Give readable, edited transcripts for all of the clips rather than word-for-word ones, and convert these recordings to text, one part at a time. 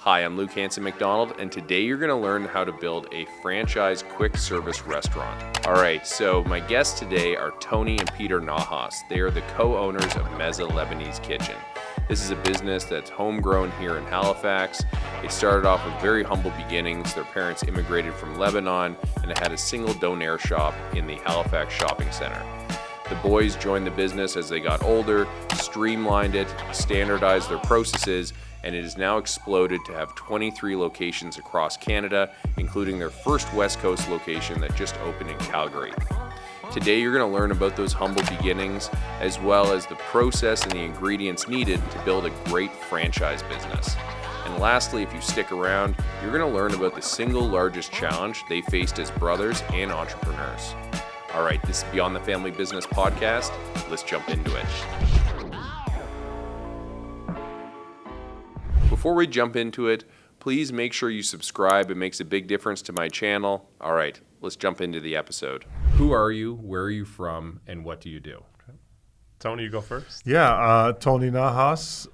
Hi, I'm Luke Hanson McDonald, and today you're going to learn how to build a franchise quick service restaurant. All right, so my guests today are Tony and Peter Nahas. They are the co-owners of Mezza Lebanese Kitchen. This is a business that's homegrown here in Halifax. It started off with very humble beginnings. Their parents immigrated from Lebanon, and it had a single donair shop in the Halifax shopping center. The boys joined the business as they got older, streamlined it, standardized their processes, and it has now exploded to have 23 locations across Canada, including their first West Coast location that just opened in Calgary. Today you're going to learn about those humble beginnings, as well as the process and the ingredients needed to build a great franchise business. And lastly, if you stick around, you're going to learn about the single largest challenge they faced as brothers and entrepreneurs. All right, this is Beyond the Family Business Podcast. Let's jump into it. Before we jump into it, please make sure you subscribe. It makes a big difference to my channel. All right, let's jump into the episode. Who are you? Where are you from? And what do you do? Okay. Tony, you go first. Yeah, Tony Nahas,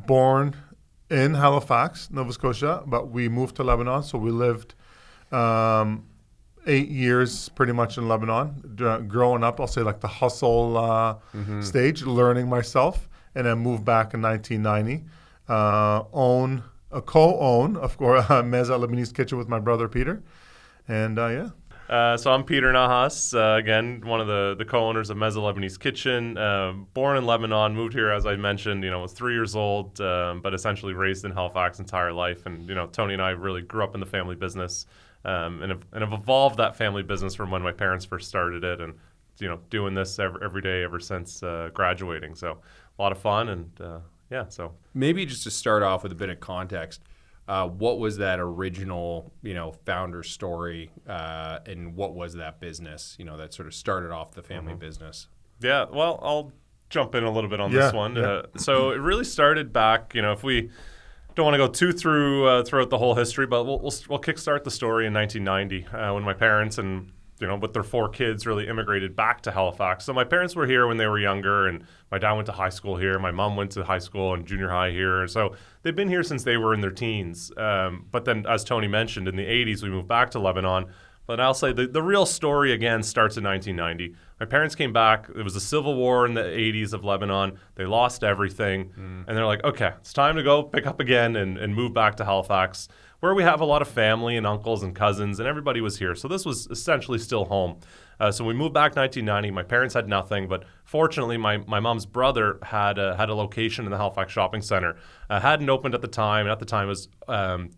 born in Halifax, Nova Scotia, but we moved to Lebanon. So we lived 8 years pretty much in Lebanon. Growing up, I'll say like the hustle stage, learning myself, and then moved back in 1990. Co-own, of course, Mezza Lebanese Kitchen with my brother Peter, and So I'm Peter Nahas, again, one of the co-owners of Mezza Lebanese Kitchen. Born in Lebanon, moved here, as I mentioned, was 3 years old, but essentially raised in Halifax entire life. And, Tony and I really grew up in the family business and have evolved that family business from when my parents first started it and, doing this every day ever since graduating. So a lot of fun and, so. Maybe just to start off with a bit of context, what was that original, founder story, and what was that business, that sort of started off the family business? Yeah, well, I'll jump in a little bit on this one. Yeah. So it really started back, if we don't want to go too throughout the whole history, but we'll kickstart the story in 1990 when my parents and with their 4 kids really immigrated back to Halifax. So my parents were here when they were younger, and my dad went to high school here. My mom went to high school and junior high here. So they've been here since they were in their teens. But then, as Tony mentioned, in the 80s, we moved back to Lebanon. But I'll say the real story, again, starts in 1990. My parents came back. It was a civil war in the 80s of Lebanon. They lost everything. And they're like, okay, it's time to go pick up again and move back to Halifax, where we have a lot of family and uncles and cousins, and everybody was here. So this was essentially still home. So we moved back 1990. My parents had nothing, but fortunately, my mom's brother had a location in the Halifax shopping center. Hadn't opened at the time, and at the time it was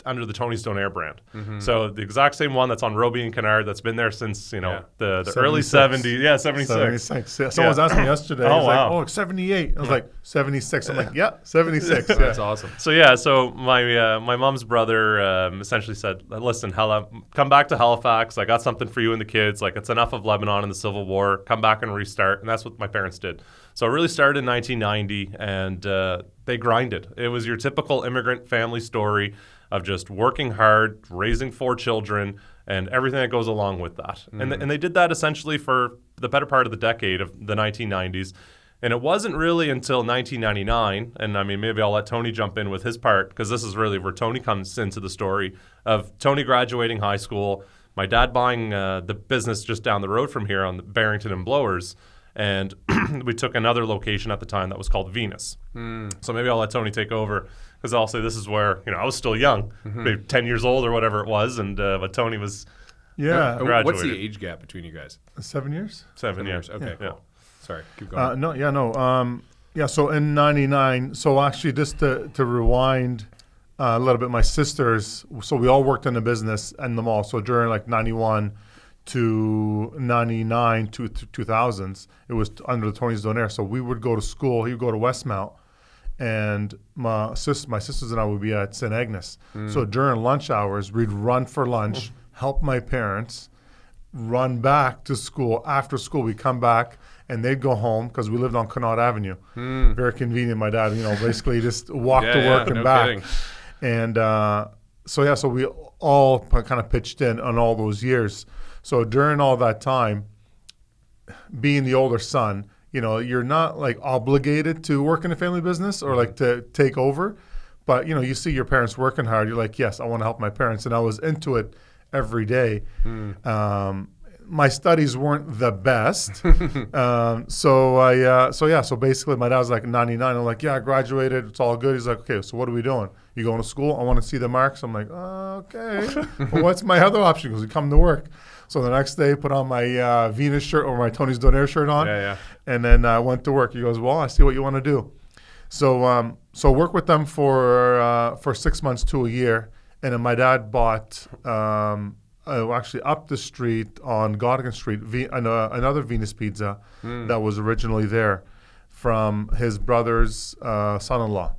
under the Tony's Donair brand. So the exact same one that's on Roby and Kennard that's been there since, the early 70s. Yeah, 76. Yeah. Someone was asking me yesterday. Oh, He's wow. like, 78. I was like, 76. I'm like, yeah, 76. That's awesome. So my mom's brother essentially said, listen, come back to Halifax. I got something for you and the kids. Like, it's enough of Lebanon and the Civil War. Come back and restart. And that's what my parents did. So it really started in 1990, and they grinded. It was your typical immigrant family story of just working hard, raising 4 children, and everything that goes along with that. And they did that essentially for the better part of the decade of the 1990s. And it wasn't really until 1999, and I mean, maybe I'll let Tony jump in with his part, because this is really where Tony comes into the story of Tony graduating high school, my dad buying the business just down the road from here on the Barrington and Blowers, and we took another location at the time that was called Venus. So maybe I'll let Tony take over, because I'll say this is where, I was still young, maybe 10 years old or whatever it was, and but Tony was graduated. What's the age gap between you guys? 7 years. 7 years. Okay, Yeah. cool. Sorry, keep going. So in 99, so actually just to rewind a little bit, my sisters, so we all worked in the business and the mall. So during like 91 to 99 to 2000s, it was under the Tony's Donair. So we would go to school. He would go to Westmount, and my sisters and I would be at St. Agnes. So during lunch hours, we'd run for lunch, help my parents, run back to school. After school, we'd come back, and they'd go home because we lived on Connaught Avenue. Very convenient. My dad, basically just walk to work and back. Kidding. And so we all kind of pitched in on all those years. So during all that time, being the older son, you're not like obligated to work in a family business or like to take over. But, you see your parents working hard. You're like, yes, I want to help my parents. And I was into it every day. My studies weren't the best. So basically my dad was like 99. I'm like, yeah, I graduated. It's all good. He's like, okay, so what are we doing? You going to school? I want to see the marks. I'm like, oh, okay. Well, what's my other option? He goes, you come to work. So the next day, put on my Venus shirt or my Tony's Donaire shirt on. And then I went to work. He goes, well, I see what you want to do. So work with them for 6 months to a year. And then my dad bought, actually up the street on Godkin Street, another Venus Pizza that was originally there from his brother's son-in-law.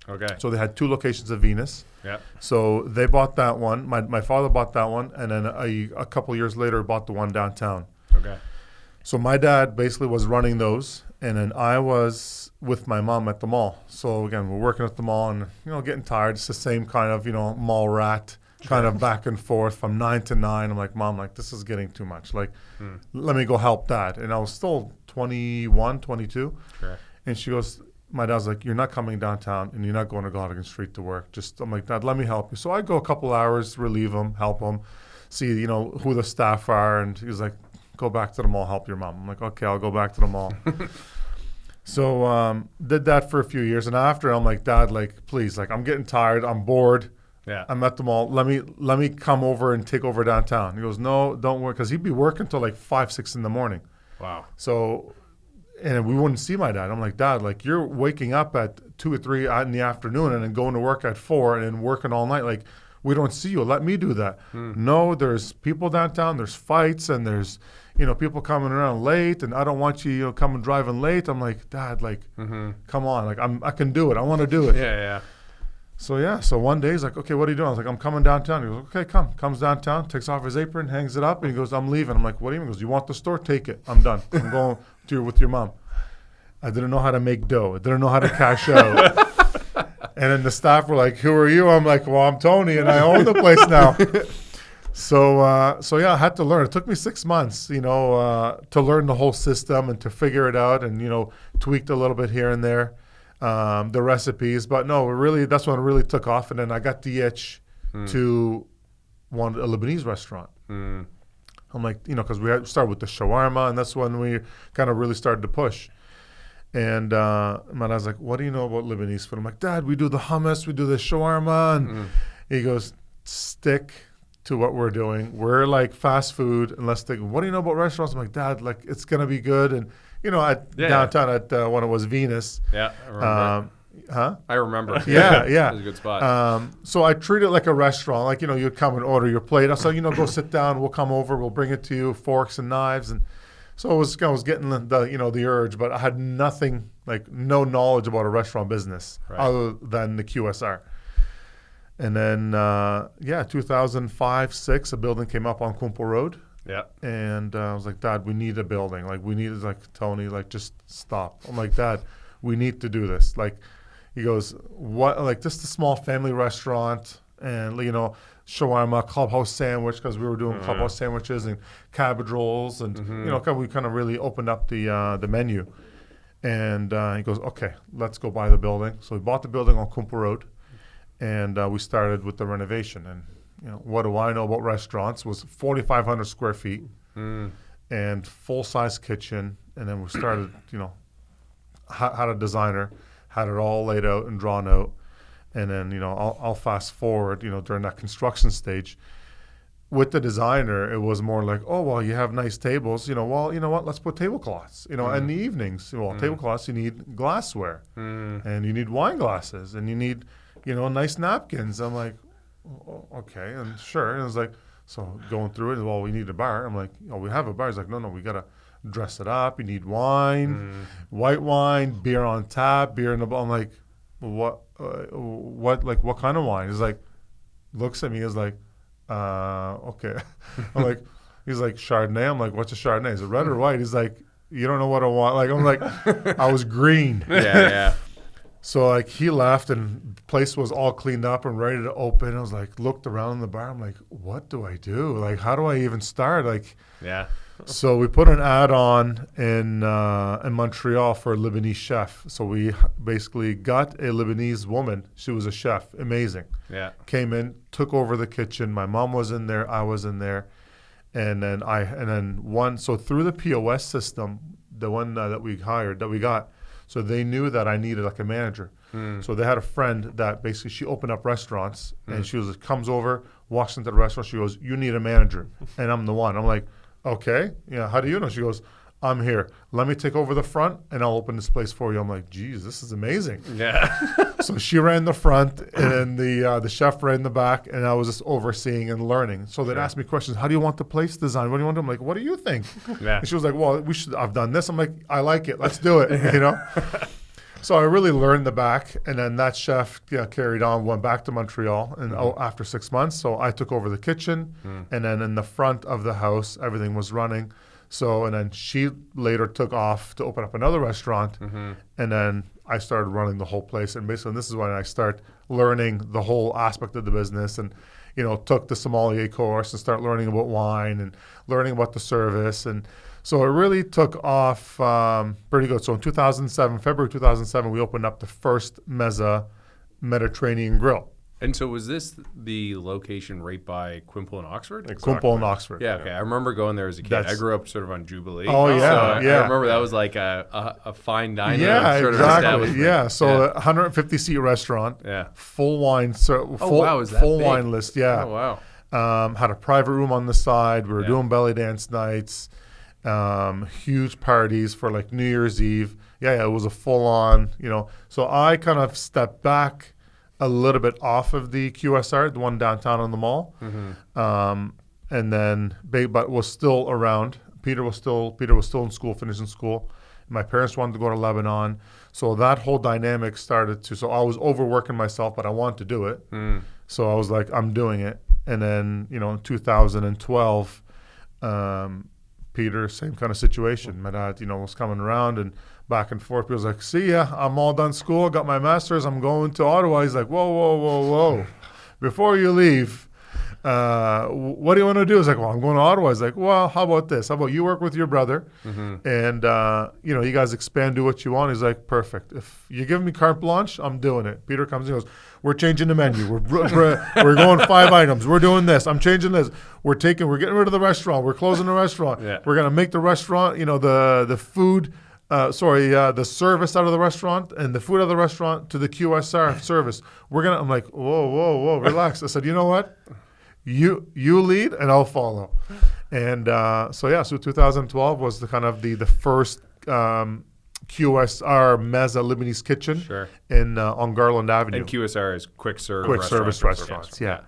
Okay. So they had 2 locations of Venus. Yeah. So they bought that one. My father bought that one, and then a couple years later bought the one downtown. Okay. So my dad basically was running those, and then I was with my mom at the mall. So again, we're working at the mall and, getting tired. It's the same kind of, mall rat kind of back and forth from 9 to 9. I'm like, Mom, this is getting too much. Let me go help Dad. And I was still 21, 22. Sure. And she goes, my dad's like, you're not coming downtown and you're not going to Godkin Street to work. I'm like, Dad, let me help you. So I go a couple hours, relieve him, help him, see, who the staff are. And he was like, go back to the mall, help your mom. I'm like, okay, I'll go back to the mall. So did that for a few years. And after, I'm like, Dad, please, I'm getting tired. I'm bored. Yeah. I'm at the mall. Let me come over and take over downtown. He goes, no, don't work. Because he'd be working till 5, 6 in the morning. Wow. So, and we wouldn't see my dad. I'm like, Dad, you're waking up at 2 or 3 in the afternoon and then going to work at 4 and then working all night. We don't see you. Let me do that. No, there's people downtown. There's fights and there's, people coming around late, and I don't want you, coming driving late. I'm like, Dad, come on. I can do it. I want to do it. Yeah. So one day he's like, okay, what are you doing? I was like, I'm coming downtown. He goes, okay, come. Comes downtown, takes off his apron, hangs it up, and he goes, I'm leaving. I'm like, what do you mean? He goes, you want the store? Take it. I'm done. I'm going with your mom. I didn't know how to make dough. I didn't know how to cash out. And then the staff were like, who are you? I'm like, well, I'm Tony, and I own the place now. So yeah, I had to learn. It took me 6 months, to learn the whole system and to figure it out and, tweaked a little bit here and there. The recipes, but no, that's when it really took off. And then I got the itch to want a Lebanese restaurant. I'm like, because we had started with the shawarma, and that's when we kind of really started to push. And my dad's like, what do you know about Lebanese food? I'm like, Dad, we do the hummus, we do the shawarma. And he goes, stick to what we're doing. We're fast food, and let's think, what do you know about restaurants? I'm like, Dad, it's going to be good. And downtown at when it was Venus. Yeah, I remember. I remember. Yeah. It was a good spot. So I treat it like a restaurant. you'd come and order your plate. I said, go sit down. We'll come over. We'll bring it to you, forks and knives. And so I was getting the urge, but I had nothing, no knowledge about a restaurant business other than the QSR. And then, 2005, 6, a building came up on Kumpo Road. Yeah. And I was like, Dad, we need a building. We need, Tony, just stop. I'm like, Dad, we need to do this. He goes, what? Just a small family restaurant and, shawarma, clubhouse sandwich, because we were doing clubhouse sandwiches and cabbage rolls. And, we kind of really opened up the menu. And he goes, okay, let's go buy the building. So we bought the building on Kumpo Road. And we started with the renovation. And, what do I know about restaurants? Was 4,500 square feet and full-size kitchen. And then we started, had a designer, had it all laid out and drawn out. And then, I'll fast forward, during that construction stage. With the designer, it was more like, oh, well, you have nice tables. Well, you know what? Let's put tablecloths. In the evenings, tablecloths, you need glassware. And you need wine glasses. And you need, nice napkins. I'm like, okay, and sure. And it was like, so going through it, well, we need a bar. I'm like, we have a bar. He's like, no, we got to dress it up. You need wine, white wine, beer on tap, beer in the bottle. I'm like, what kind of wine? He's like, looks at me, is like, okay. I'm like, he's like, Chardonnay. I'm like, what's a Chardonnay? Is it red or white? He's like, you don't know what I want. I'm like, I was green. Yeah. So like he left and the place was all cleaned up and ready to open. I was like, looked around the bar. I'm like, what do I do? Like, how do I even start? Like, Yeah. so we put an ad on in Montreal for a Lebanese chef. So we basically got a Lebanese woman. She was a chef, amazing. Yeah. Came in, took over the kitchen. My mom was in there. I was in there, and then so through the POS system, the one that we got. So they knew that I needed like a manager. So they had a friend that basically she opened up restaurants, and she comes over, walks into the restaurant. She goes, "You need a manager," and I'm the one. I'm like, "Okay, yeah. How do you know?" She goes, "I'm here. Let me take over the front, and I'll open this place for you." I'm like, "Geez, this is amazing." Yeah. So she ran the front, and then the chef ran the back, and I was just overseeing and learning. So they'd ask me questions. How do you want the place designed? What do you want to do? I'm like, what do you think? Yeah. And she was like, well, I've done this. I'm like, I like it. Let's do it, you know? So I really learned the back, and then that chef carried on, went back to Montreal, and after 6 months, so I took over the kitchen, and then in the front of the house, everything was running. So, and then she later took off to open up another restaurant, and then I started running the whole place. And basically, this is when I start learning the whole aspect of the business, and took the sommelier course and start learning about wine and learning about the service. And so it really took off pretty good. So in February 2007, we opened up the first Mezza Mediterranean Grill. And so was this the location right by Quimple and Oxford? Exactly. Quimple and Oxford. Yeah, okay. I remember going there as a kid. I grew up sort of on Jubilee. Oh, yeah, So yeah. I remember that was like a fine dining Yeah, sort of exactly. establishment. Yeah, so a 150-seat restaurant. Yeah. Full wine, wow, is that full big? wine list. Yeah. Oh, wow. Had a private room on the side. We were doing belly dance nights, huge parties for like New Year's Eve. Yeah, it was a full on. So I kind of stepped back a little bit off of the QSR, the one downtown on the mall, and then but was still around. Peter was still in school, finishing school. My parents wanted to go to Lebanon, so that whole dynamic started to. So I was overworking myself, but I wanted to do it. So I was like, I'm doing it. And then in 2012, Peter, same kind of situation. My dad, was coming around and back and forth. He was like, see ya, I'm all done school, got my master's, I'm going to Ottawa. He's like, whoa. Before you leave, what do you want to do? He's like, well, I'm going to Ottawa. He's like, well, how about this? How about you work with your brother and, you guys expand, do what you want. He's like, perfect. If you give me carte blanche, I'm doing it. Peter comes and goes, we're changing the menu. We're going 5 items. We're doing this. I'm changing this. We're getting rid of the restaurant. We're closing the restaurant. Yeah. We're going to make the restaurant, the food, the service out of the restaurant and the food out of the restaurant to the QSR service. I'm like, whoa, relax. I said, you know what? You lead and I'll follow. And so 2012 was the kind of the first QSR Mezza Lebanese Kitchen on Garland Avenue. And QSR is quick service restaurants. Yeah.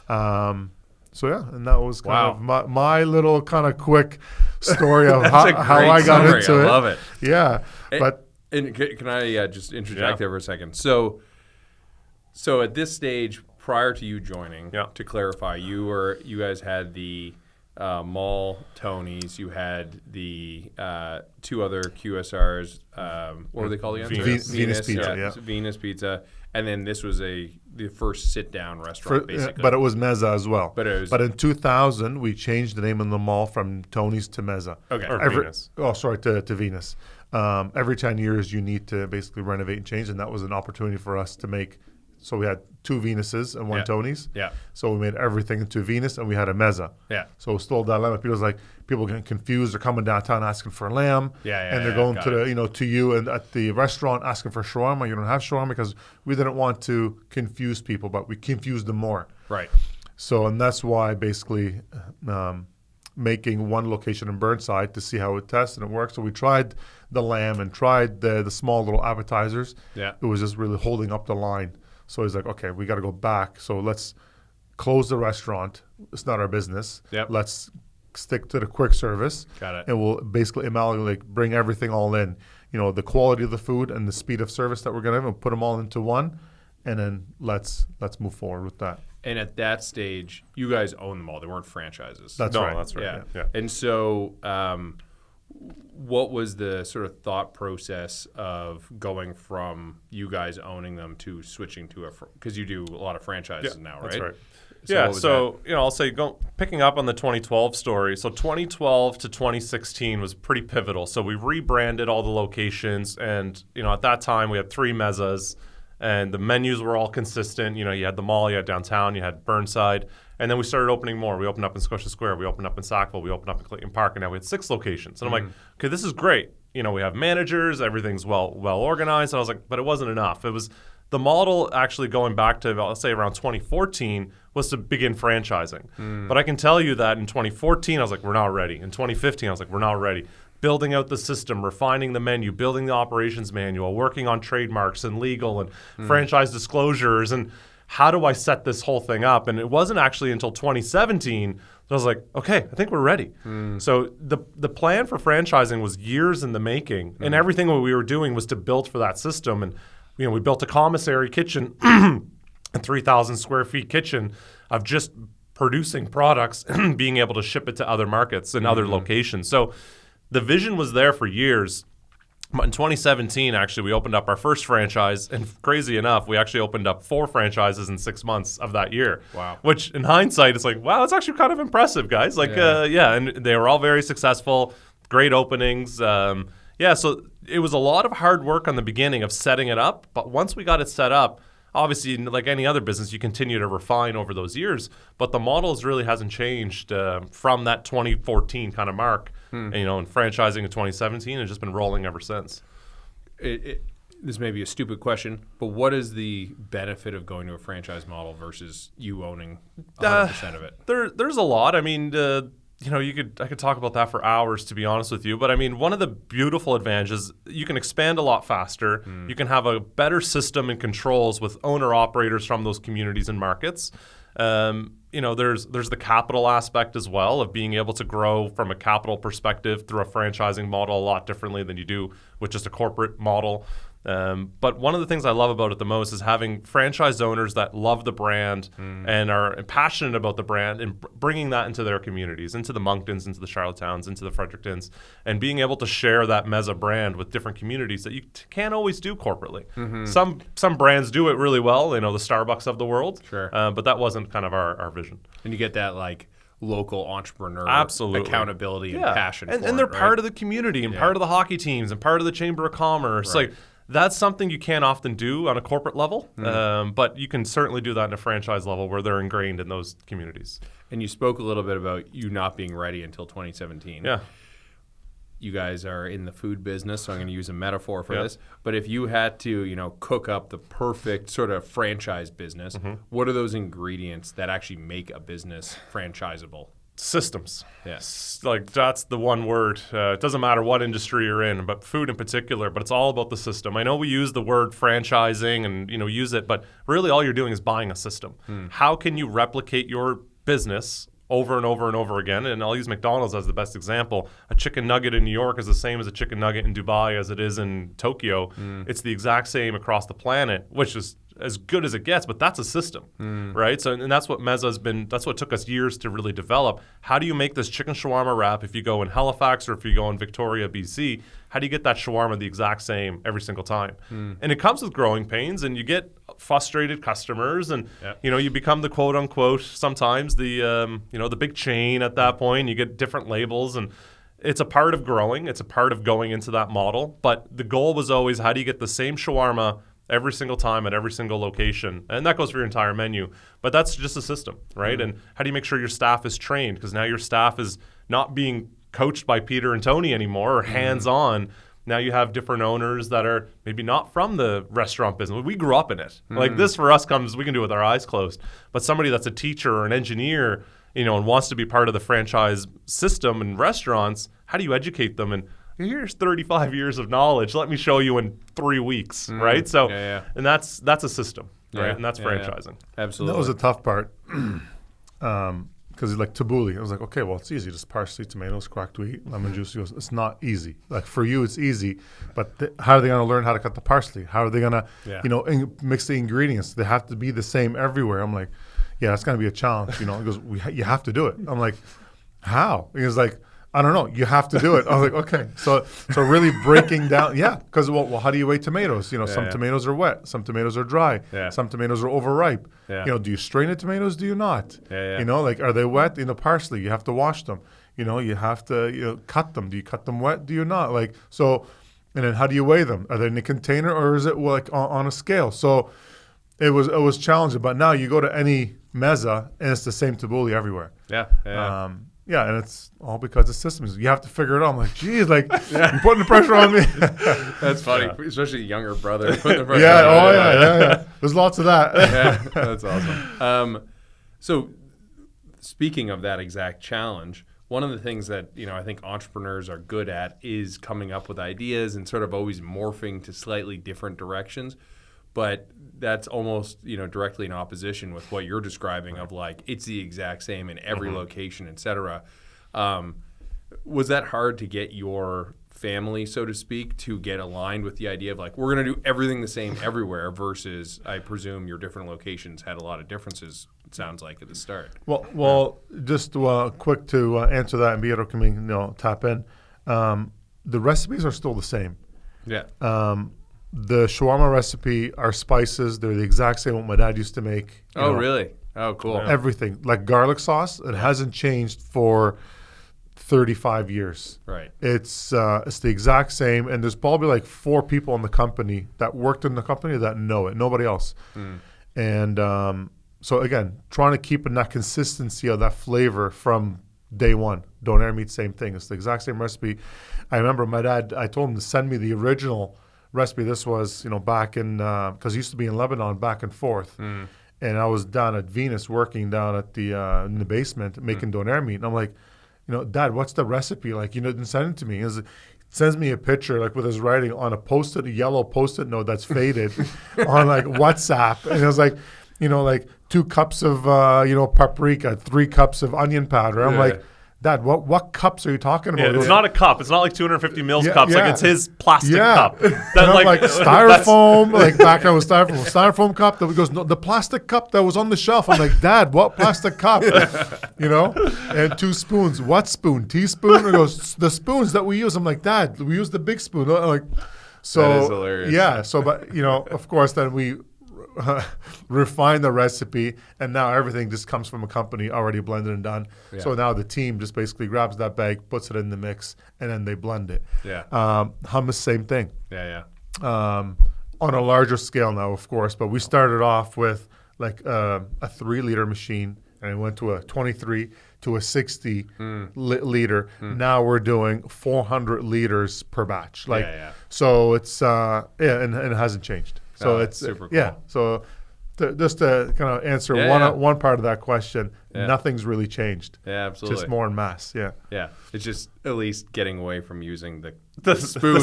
And that was kind of my little kind of quick story of how I got into it. I love it. Yeah. And can I just interject there for a second? So at this stage, prior to you joining, to clarify, you guys had the Mall, Tony's. You had the 2 other QSRs. What were they called again? Venus Pizza. Venus Pizza. And then this was the first sit-down restaurant, basically. But it was Mezza as well. But in 2000, we changed the name of the mall from Tony's to Mezza. Okay. Or Venus. Oh, sorry, to Venus. Every 10 years, you need to basically renovate and change, and that was an opportunity for us to make. So we had 2 Venuses and 1 Tony's. Yeah. So we made everything into Venus, and we had a Mezza. Yeah. So it was still a dilemma. People getting confused. They're coming downtown asking for lamb. Yeah. And they're going to to you and at the restaurant asking for shawarma. You don't have shawarma because we didn't want to confuse people, but we confused them more. Right. So, and that's why basically making one location in Burnside to see how it tests and it works. So we tried the lamb and tried the small little appetizers. Yeah. It was just really holding up the line. So he's like, okay, we got to go back. So let's close the restaurant. It's not our business. Yep. Let's stick to the quick service. Got it. And we'll basically bring everything all in. The quality of the food and the speed of service that we're going to have and put them all into one. And then let's move forward with that. And at that stage, you guys own them all. They weren't franchises. That's right. Yeah. And so what was the sort of thought process of going from you guys owning them to switching to because you do a lot of franchises now, right? That's right. So I'll say picking up on the 2012 story. So 2012 to 2016 was pretty pivotal. So we rebranded all the locations, and at that time we had 3 Mezzas, and the menus were all consistent. You had the mall, you had downtown, you had Burnside, and then we started opening more. We opened up in Scotia Square, we opened up in Sackville, we opened up in Clayton Park, and now we had 6 locations. And I'm like, okay, this is great. We have managers, everything's well organized. And I was like, but it wasn't enough. It was the model actually going back to, let's say, around 2014 was to begin franchising. But I can tell you that in 2014, I was like, we're not ready. In 2015, I was like, we're not ready. Building out the system, refining the menu, building the operations manual, working on trademarks and legal and franchise disclosures, and how do I set this whole thing up? And it wasn't actually until 2017 that I was like, okay, I think we're ready. So the plan for franchising was years in the making, and everything what we were doing was to build for that system. And we built a commissary kitchen, a 3,000 square feet kitchen of just producing products and being able to ship it to other markets and other locations. So the vision was there for years. But in 2017, actually, we opened up our first franchise, and crazy enough, we actually opened up 4 franchises in 6 months of that year. Wow. Which, in hindsight, it's like, wow, that's actually kind of impressive, guys. And they were all very successful, great openings. So it was a lot of hard work on the beginning of setting it up, but once we got it set up, obviously, like any other business, you continue to refine over those years, but the models really hasn't changed from that 2014 kind of mark. And, franchising in 2017 has just been rolling ever since. This may be a stupid question, but what is the benefit of going to a franchise model versus you owning 100% of it? There's a lot. I mean, I could talk about that for hours, to be honest with you. But I mean, one of the beautiful advantages, you can expand a lot faster. You can have a better system and controls with owner operators from those communities and markets. There's the capital aspect as well of being able to grow from a capital perspective through a franchising model a lot differently than you do with just a corporate model. But one of the things I love about it the most is having franchise owners that love the brand and are passionate about the brand and bringing that into their communities, into the Monktons, into the Charlottetowns, into the Frederictons, and being able to share that Mezza brand with different communities that you can't always do corporately. Some brands do it really well, the Starbucks of the world. Sure. But that wasn't kind of our vision. And you get that local entrepreneur Absolutely. accountability and passion for and they're it, right? part of the community and part of the hockey teams and part of the Chamber of Commerce. Right. That's something you can't often do on a corporate level, but you can certainly do that in a franchise level where they're ingrained in those communities. And you spoke a little bit about you not being ready until 2017. Yeah. You guys are in the food business, so I'm going to use a metaphor for this. But if you had to, cook up the perfect sort of franchise business, what are those ingredients that actually make a business franchisable? Systems. Yes. That's the one word. It doesn't matter what industry you're in, but food in particular, but it's all about the system. I know we use the word franchising and, use it, but really all you're doing is buying a system. How can you replicate your business over and over and over again? And I'll use McDonald's as the best example. A chicken nugget in New York is the same as a chicken nugget in Dubai as it is in Tokyo. It's the exact same across the planet, which is as good as it gets, but that's a system, right? So, and that's what Mezza's been, that's what took us years to really develop. How do you make this chicken shawarma wrap if you go in Halifax or if you go in Victoria, BC? How do you get that shawarma the exact same every single time? And it comes with growing pains, and you get frustrated customers, and you become the quote unquote sometimes the big chain at that point. You get different labels, and it's a part of growing. It's a part of going into that model. But the goal was always, how do you get the same shawarma every single time at every single location? And that goes for your entire menu. But that's just a system, right? And how do you make sure your staff is trained? Because now your staff is not being coached by Peter and Tony anymore or hands-on. Now you have different owners that are maybe not from the restaurant business. We grew up in it. Like this for us we can do it with our eyes closed. But somebody that's a teacher or an engineer, and wants to be part of the franchise system in restaurants, how do you educate them? And here's 35 years of knowledge. Let me show you in 3 weeks, right? So, and that's a system, right? And that's franchising. Absolutely. That was a tough part. Because like tabbouleh, I was like, okay, well, it's easy. Just parsley, tomatoes, cracked wheat, lemon juice. He goes, it's not easy. Like for you, it's easy. But how are they going to learn how to cut the parsley? How are they going to, mix the ingredients? They have to be the same everywhere. I'm like, yeah, that's going to be a challenge. He goes, you have to do it. I'm like, how? He was like, I don't know. You have to do it. I was like, okay. So really breaking down, because well, how do you weigh tomatoes? Some tomatoes are wet, some tomatoes are dry, some tomatoes are overripe. Do you strain the tomatoes? Do you not? Like, are they wet? Parsley, you have to wash them. You have to cut them. Do you cut them wet? Do you not? Like, so, and then how do you weigh them? Are they in a container or is it like on a scale? So it was challenging. But now you go to any mezza and it's the same tabbouleh everywhere. And it's all because of systems. You have to figure it out. I'm like, geez, like you're putting the pressure on me. That's funny, especially younger brother. Putting the pressure yeah. There's lots of that. That's awesome. So speaking of that exact challenge, one of the things that I think entrepreneurs are good at is coming up with ideas and sort of always morphing to slightly different directions. But that's almost, directly in opposition with what you're describing of like, it's the exact same in every location, et cetera. Was that hard to get your family, so to speak, to get aligned with the idea of like, we're going to do everything the same everywhere versus I presume your different locations had a lot of differences, it sounds like, at the start? Well, just quick to answer that and Piero can tap in. The recipes are still the same. The shawarma recipe, our spices, they're the exact same what my dad used to make. Really? Oh, cool. Everything. Like garlic sauce, it hasn't changed for 35 years. Right. It's the exact same, and there's probably like 4 people in the company that worked in the company that know it. Nobody else. And so again, trying to keep in that consistency of that flavor from day one. Doner meat, same thing. It's the exact same recipe. I remember my dad, I told him to send me the original recipe. This was, back in, because I used to be in Lebanon back and forth. And I was down at Venus working down at the in the basement making doner meat. And I'm like, Dad, what's the recipe? Like, didn't send it to me. He sends me a picture like with his writing on a yellow Post-it note that's faded on like WhatsApp. And it was like, like 2 cups of, paprika, 3 cups of onion powder. I'm like, Dad, what cups are you talking about? It's not a cup. It's not like 250 mils cups. Like it's his plastic cup. That, and I'm like styrofoam. Like back then was styrofoam cup. That goes, no, the plastic cup that was on the shelf. I'm like, Dad, what plastic cup? And 2 spoons. What spoon? Teaspoon? He goes, the spoons that we use. I'm like, Dad, we use the big spoon. I'm like, so that is hilarious. Yeah. So, but of course, then we refine the recipe, and now everything just comes from a company already blended and done. So now the team just basically grabs that bag, puts it in the mix, and then they blend it. Hummus, same thing. On a larger scale now, of course, but we started off with like a 3-liter machine, and it went to a 23 to a 60 liter. Now we're doing 400 liters per batch. So it's and it hasn't changed. So it's super cool. So just to kind of answer one part of that question, nothing's really changed. Absolutely. Just more in mass. It's just at least getting away from using the spoon.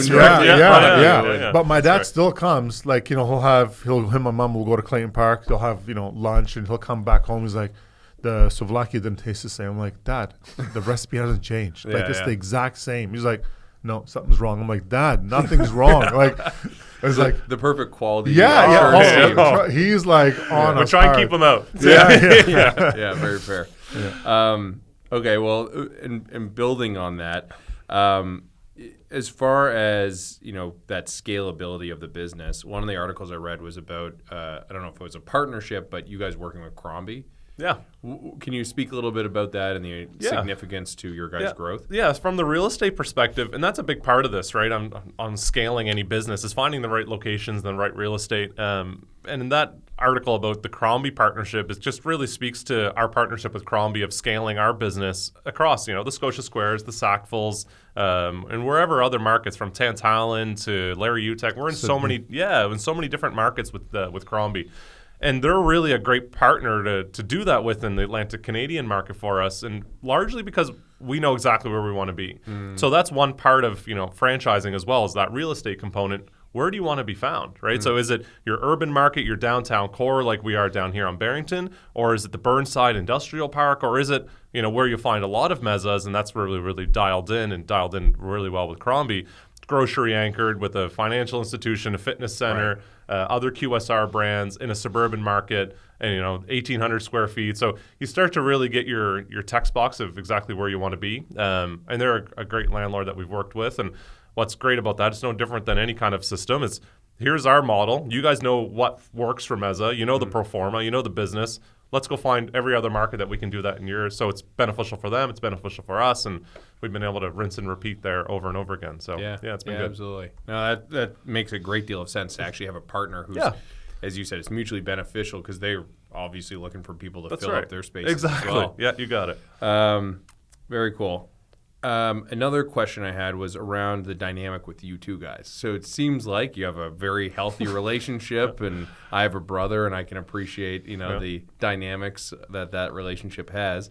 But my dad still comes. Like him and my mom will go to Clayton Park. They'll have lunch, and he'll come back home. He's like, the souvlaki didn't taste the same. I'm like, Dad, the recipe hasn't changed. It's the exact same. He's like, no, something's wrong. I'm like, Dad, nothing's wrong. Like. It's like the perfect quality. He's like on. We try and keep him out. Very fair. Okay, well, and building on that, as far as that scalability of the business, one of the articles I read was about I don't know if it was a partnership, but you guys working with Crombie. Can you speak a little bit about that and the significance to your guys' growth? Yes, from the real estate perspective, and that's a big part of this, right? On scaling any business is finding the right locations, the right real estate. And in that article about the Crombie partnership, it just really speaks to our partnership with Crombie of scaling our business across, the Scotia Squares, the Sackvilles, and wherever other markets, from Tantallon to Larry Utek. We're in so many different markets with Crombie. And they're really a great partner to do that with in the Atlantic Canadian market for us, and largely because we know exactly where we want to be. So that's one part of franchising as well, is that real estate component. Where do you want to be found, right? So is it your urban market, your downtown core like we are down here on Barrington, or is it the Burnside Industrial Park, or is it where you find a lot of mezzas, and that's really, really dialed in really well with Crombie, grocery anchored with a financial institution, a fitness center, other QSR brands in a suburban market, and 1,800 square feet. So you start to really get your text box of exactly where you want to be. And they're a great landlord that we've worked with. And what's great about that, it's no different than any kind of system. It's here's our model. You guys know what works for Mezza. You know the pro forma. You know the business. Let's go find every other market that we can do that in yours. So it's beneficial for them. It's beneficial for us. And we've been able to rinse and repeat there over and over again. So yeah it's been good. Absolutely. No, that makes a great deal of sense to actually have a partner who's, as you said, it's mutually beneficial because they're obviously looking for people to fill up their spaces. Exactly. As well. Yeah, you got it. Very cool. Another question I had was around the dynamic with you two guys. So it seems like you have a very healthy relationship, and I have a brother, and I can appreciate the dynamics that relationship has.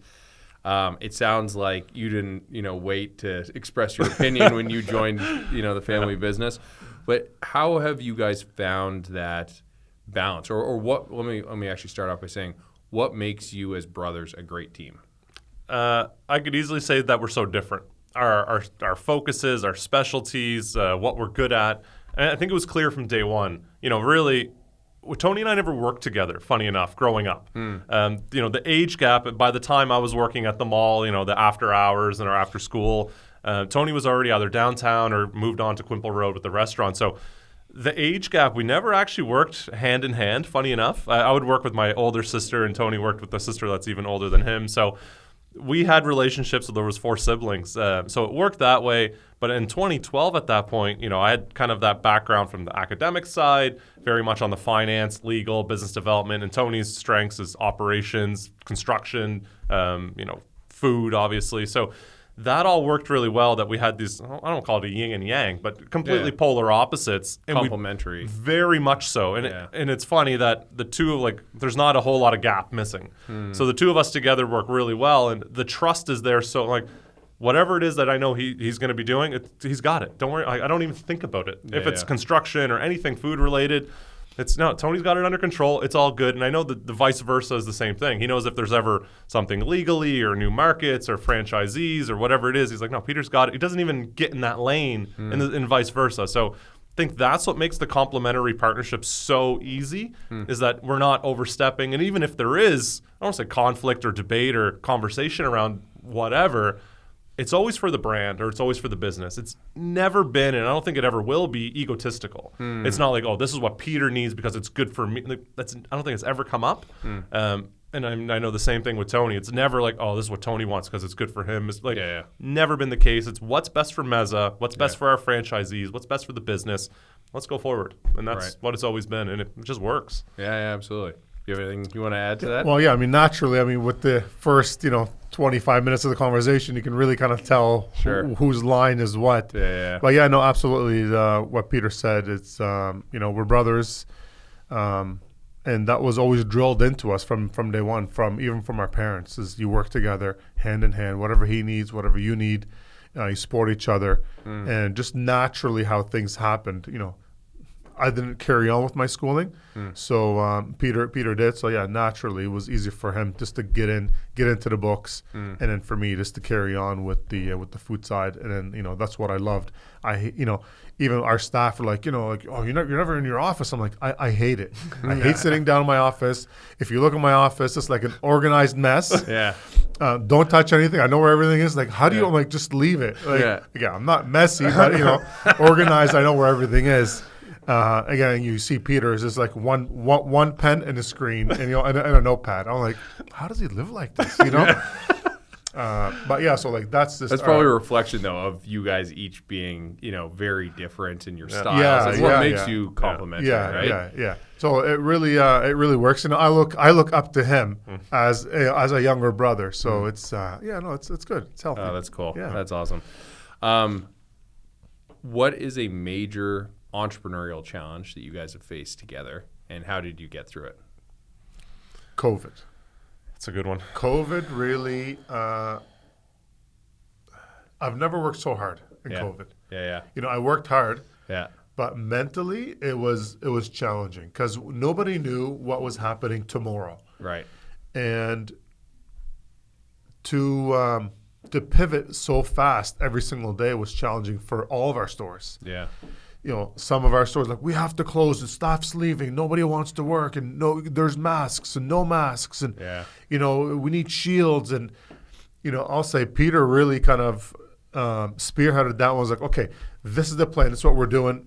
It sounds like you didn't wait to express your opinion when you joined the family business, but how have you guys found that balance, or what? Let me actually start off by saying, what makes you as brothers a great team? I could easily say that we're so different. Our focuses, our specialties, what we're good at. And I think it was clear from day one. Really, Tony and I never worked together, funny enough, growing up. The age gap, by the time I was working at the mall, the after hours and our after school, Tony was already either downtown or moved on to Quimple Road with the restaurant. So the age gap, we never actually worked hand in hand, funny enough. I would work with my older sister, and Tony worked with a sister that's even older than him. So we had relationships, so there was 4 siblings. So it worked that way. But in 2012 at that point, I had kind of that background from the academic side, very much on the finance, legal, business development. And Tony's strengths is operations, construction, food, obviously. So that all worked really well, that we had these, I don't call it a yin and yang, but completely polar opposites. And complementary. Very much so. And and it's funny that the two, there's not a whole lot of gap missing. So the two of us together work really well, and the trust is there. So whatever it is that I know he's going to be doing, he's got it. Don't worry. I don't even think about it. If it's construction or anything food related, Tony's got it under control. It's all good. And I know that the vice versa is the same thing. He knows if there's ever something legally or new markets or franchisees or whatever it is, he's like, no, Peter's got it. He doesn't even get in that lane and vice versa. So I think that's what makes the complementary partnership so easy, is that we're not overstepping. And even if there is, I don't want to say conflict or debate or conversation around whatever, it's always for the brand or it's always for the business. It's never been, and I don't think it ever will be, egotistical. It's not like, oh, this is what Peter needs because it's good for me. I don't think it's ever come up. And I know the same thing with Tony. It's never like, oh, this is what Tony wants because it's good for him. It's never been the case. It's what's best for Mezza, what's best for our franchisees, what's best for the business. Let's go forward. And that's what it's always been, and it just works. Yeah, absolutely. Do you have anything you want to add to that? Well, yeah, naturally, with the first, 25 minutes of the conversation, you can really kind of tell whose line is what. Yeah. But yeah, no, absolutely. What Peter said, it's, we're brothers. And that was always drilled into us from day one, even from our parents, is you work together hand in hand, whatever he needs, whatever you need, you support each other. And just naturally how things happened, I didn't carry on with my schooling, so Peter did. So yeah, naturally it was easy for him just to get into the books, and then for me just to carry on with the food side. And then that's what I loved. Even our staff were like, oh, you're never in your office. I'm like, I hate it. I hate sitting down in my office. If you look at my office, it's like an organized mess. Yeah. Don't touch anything. I know where everything is. Like, how do you just leave it? I'm not messy, but organized. I know where everything is. Again, you see Peter is just like one pen and a screen and and a notepad. I'm like, how does he live like this? But yeah, so that's probably a reflection though of you guys each being very different in your styles. That's what makes you complementary, right? Yeah. So it really works. I look up to him as a younger brother. So it's it's good. It's healthy. Oh, that's cool. Yeah, that's awesome. What is a major entrepreneurial challenge that you guys have faced together, and how did you get through it? COVID. That's a good one. COVID really, I've never worked so hard in COVID. Yeah. I worked hard. Yeah. But mentally, it was challenging because nobody knew what was happening tomorrow. Right. And to pivot so fast every single day was challenging for all of our stores. Yeah. some of our stores, like, we have to close and staff's leaving. Nobody wants to work, and there's masks and no masks, and we need shields. And I'll say Peter really kind of spearheaded that one. Was like, okay, this is the plan. This is what we're doing.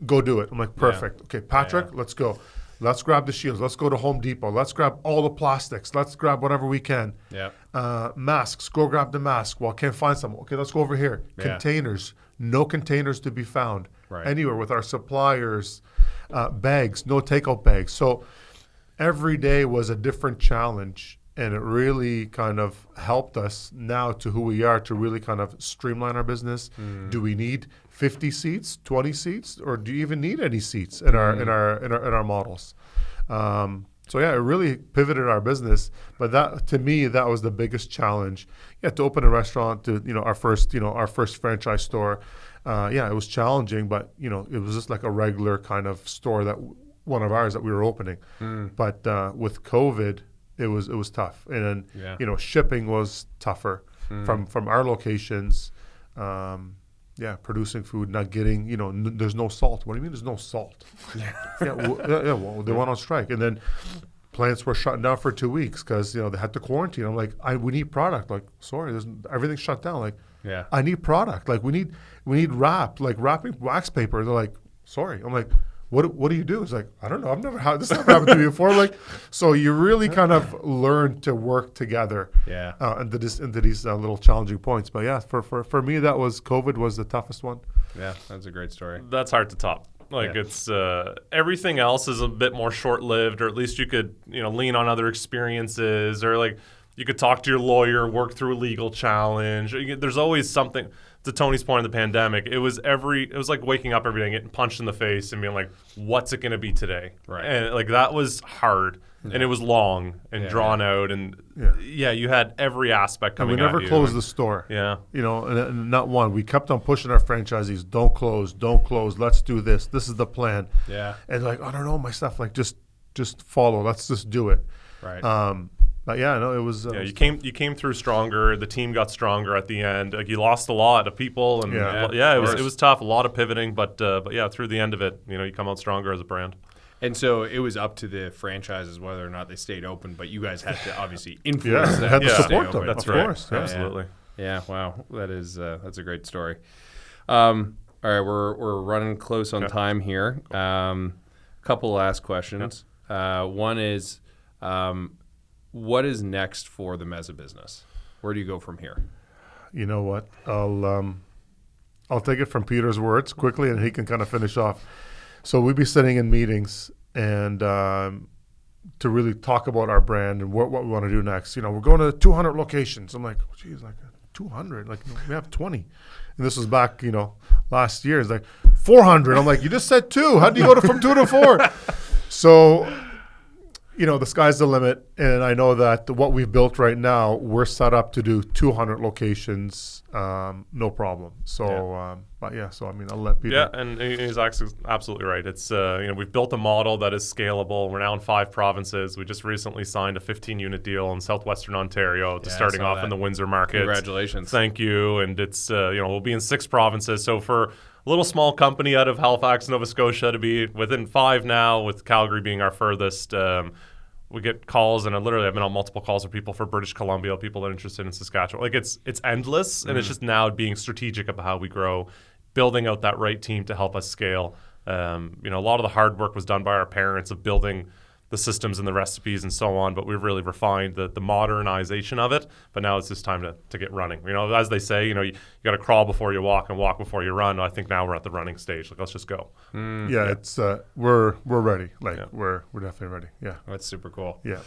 Go do it. I'm like, perfect. Okay, Patrick, let's go. Let's grab the shields. Let's go to Home Depot. Let's grab all the plastics. Let's grab whatever we can. Masks. Go grab the mask. Well, can't find some. Okay, let's go over here. Containers. No containers to be found anywhere with our suppliers. Bags. No takeout bags. So every day was a different challenge, and it really kind of helped us now to who we are to really kind of streamline our business. Do we need 50 seats, 20 seats, or do you even need any seats in our models? So it really pivoted our business. But that, to me, that was the biggest challenge. To open a restaurant, to our first franchise store. It was challenging, but it was just like a regular kind of store, that one of ours that we were opening. But with COVID, it was tough, and then shipping was tougher from our locations. Producing food, not getting, there's no salt. What do you mean there's no salt? Well, they went on strike, and then plants were shut down for 2 weeks because they had to quarantine. I'm like, we need product. Like, sorry, everything's shut down. Like, I need product. Like, we need wrap, like wrapping wax paper. They're like, sorry. I'm like, what do you do? It's like, I don't know. I've never had this never happened to me before. Like, so you really kind of learn to work together. Into these little challenging points. But for me, that was COVID was the toughest one. Yeah, that's a great story. That's hard to top. Like, it's everything else is a bit more short-lived, or at least you could lean on other experiences, or like you could talk to your lawyer, work through a legal challenge. There's always something. To Tony's point of the pandemic, it was like waking up every day and getting punched in the face and being like, what's it going to be today? Right. And like, that was hard, and it was long and drawn out, and you had every aspect coming at you. And we never closed the store. And not one. We kept on pushing our franchisees, don't close, let's do this. This is the plan. And like, I don't know, my stuff, like, just follow. Let's just do it. Right. But it was. You came through stronger. The team got stronger at the end. Like, you lost a lot of people, and it was tough. A lot of pivoting, but through the end of it, you come out stronger as a brand. And so it was up to the franchises whether or not they stayed open, but you guys had to obviously influence them. Had to support them. That's of right. Course. Absolutely. Yeah. Wow. That's a great story. All right, we're running close on time here. Couple last questions. One is. What is next for the Mezza business? Where do you go from here? You know what? I'll take it from Peter's words quickly, and he can kind of finish off. So we'd be sitting in meetings and to really talk about our brand and what we want to do next. We're going to 200 locations. I'm like, geez, like 200? Like, we have 20. And this was back, last year. It's like 400. I'm like, you just said 2. How do you go from 2 to 4? So the sky's the limit, and I know that what we've built right now, we're set up to do 200 locations, no problem. So, so I mean, I'll let Peter. Yeah, and he's absolutely right. It's we've built a model that is scalable. We're now in 5 provinces. We just recently signed a 15-unit deal in southwestern Ontario, starting off in the Windsor market. Congratulations! Thank you. And it's we'll be in 6 provinces. So for a little small company out of Halifax, Nova Scotia, to be within 5 now, with Calgary being our furthest. We get calls, and I've been on multiple calls with people for British Columbia, people that are interested in Saskatchewan. Like, it's endless, and it's just now being strategic about how we grow, building out that right team to help us scale. A lot of the hard work was done by our parents of building the systems and the recipes and so on, but we've really refined the modernization of it. But now it's just time to get running. As they say, you got to crawl before you walk and walk before you run. I think now we're at the running stage. Like, let's just go. It's we're ready. Like, we're definitely ready. Yeah, that's super cool. Yeah.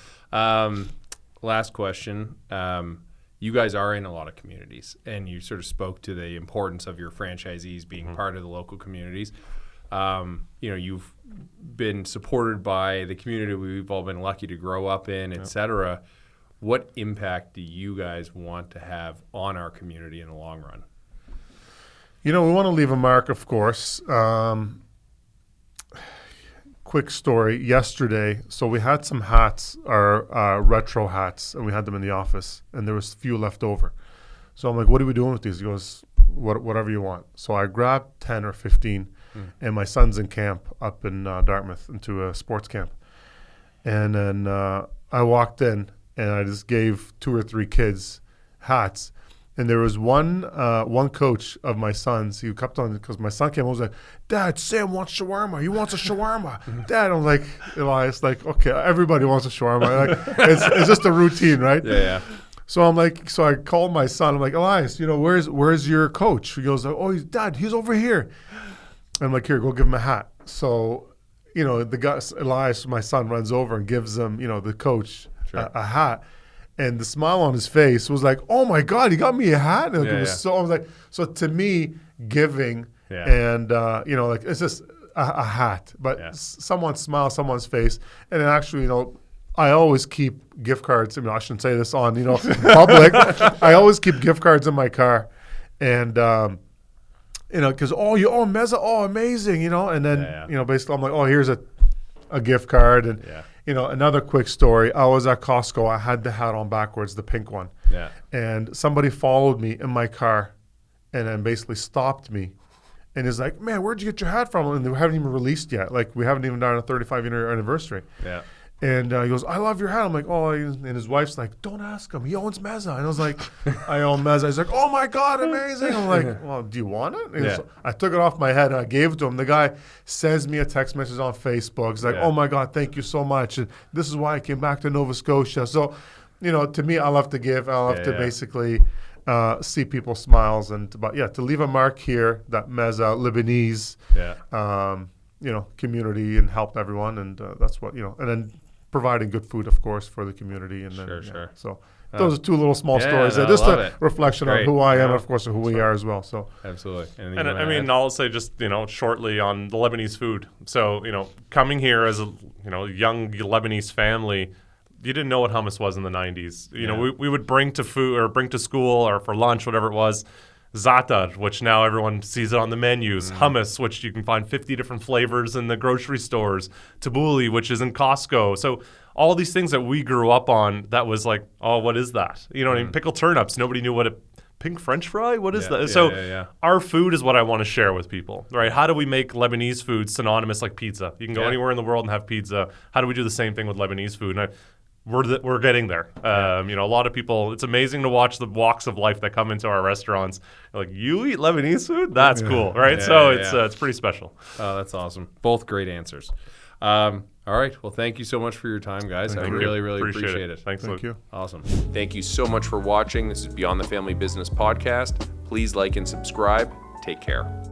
Last question. You guys are in a lot of communities, and you sort of spoke to the importance of your franchisees being part of the local communities. You've been supported by the community we've all been lucky to grow up in, et cetera. What impact do you guys want to have on our community in the long run? We want to leave a mark, of course. Quick story. Yesterday, so we had some hats, our retro hats, and we had them in the office, and there was a few left over. So I'm like, what are we doing with these? He goes, whatever you want. So I grabbed 10 or 15 and my son's in camp up in Dartmouth into a sports camp. And then I walked in and I just gave 2 or 3 kids hats. And there was one coach of my son's. He kept on, because my son came and was like, "Dad, Sam wants shawarma. He wants a shawarma." Dad, I'm like, Elias, like, okay, everybody wants a shawarma. Like, it's just a routine, right? Yeah. So I'm like, so I called my son. I'm like, "Elias, where's your coach?" He goes, "Oh, Dad, he's over here." I'm like, "Here, go give him a hat." So, the guy, Elias, my son, runs over and gives him, the coach a hat. And the smile on his face was like, "Oh my God, he got me a hat!" And I was like, so to me, giving and like it's just a hat, but someone smile, someone's face, and then actually, I always keep gift cards. I mean, I shouldn't say this on public. I always keep gift cards in my car, and because Mezza, amazing, and then basically I'm like, "Oh, here's a gift card," and. Yeah. Another quick story. I was at Costco. I had the hat on backwards, the pink one. Yeah. And somebody followed me in my car and then basically stopped me. And is like, "Man, where'd you get your hat from?" And they haven't even released yet. Like, we haven't even done a 35-year anniversary. Yeah. And he goes, "I love your hat." I'm like, "Oh," and his wife's like, "Don't ask him. He owns Mezza." And I was like, "I own Mezza." He's like, "Oh my God, amazing." I'm like, "Well, do you want it?" And so I took it off my head and I gave it to him. The guy sends me a text message on Facebook. He's like, "Oh my God, thank you so much. And this is why I came back to Nova Scotia." So, to me, I love to give. I love to basically see people's smiles and to leave a mark here that Mezza Lebanese, community and help everyone. And that's what, and then providing good food, of course, for the community. And then, Sure. So those are 2 little small stories. No, just a reflection on who I am, and of course, who we are as well. So absolutely. And I mean, I'll say just shortly on the Lebanese food. So coming here as a young Lebanese family, you didn't know what hummus was in the 90s. We would bring to school or for lunch, whatever it was, za'atar, which now everyone sees it on the menus, hummus, which you can find 50 different flavors in the grocery stores, tabbouleh, which is in Costco. So all these things that we grew up on, that was like, oh, what is that? What I mean? Pickled turnips, nobody knew what a pink French fry, what is that? So our food is what I want to share with people, right? How do we make Lebanese food synonymous like pizza? You can go anywhere in the world and have pizza. How do we do the same thing with Lebanese food? And we're getting there. A lot of people, it's amazing to watch the walks of life that come into our restaurants. They're like, "You eat Lebanese food? That's cool," right? It's pretty special. Oh, that's awesome. Both great answers. All right. Well, thank you so much for your time, guys. I really appreciate it. Thank you. Awesome. Thank you so much for watching. This is Beyond the Family Business Podcast. Please like and subscribe. Take care.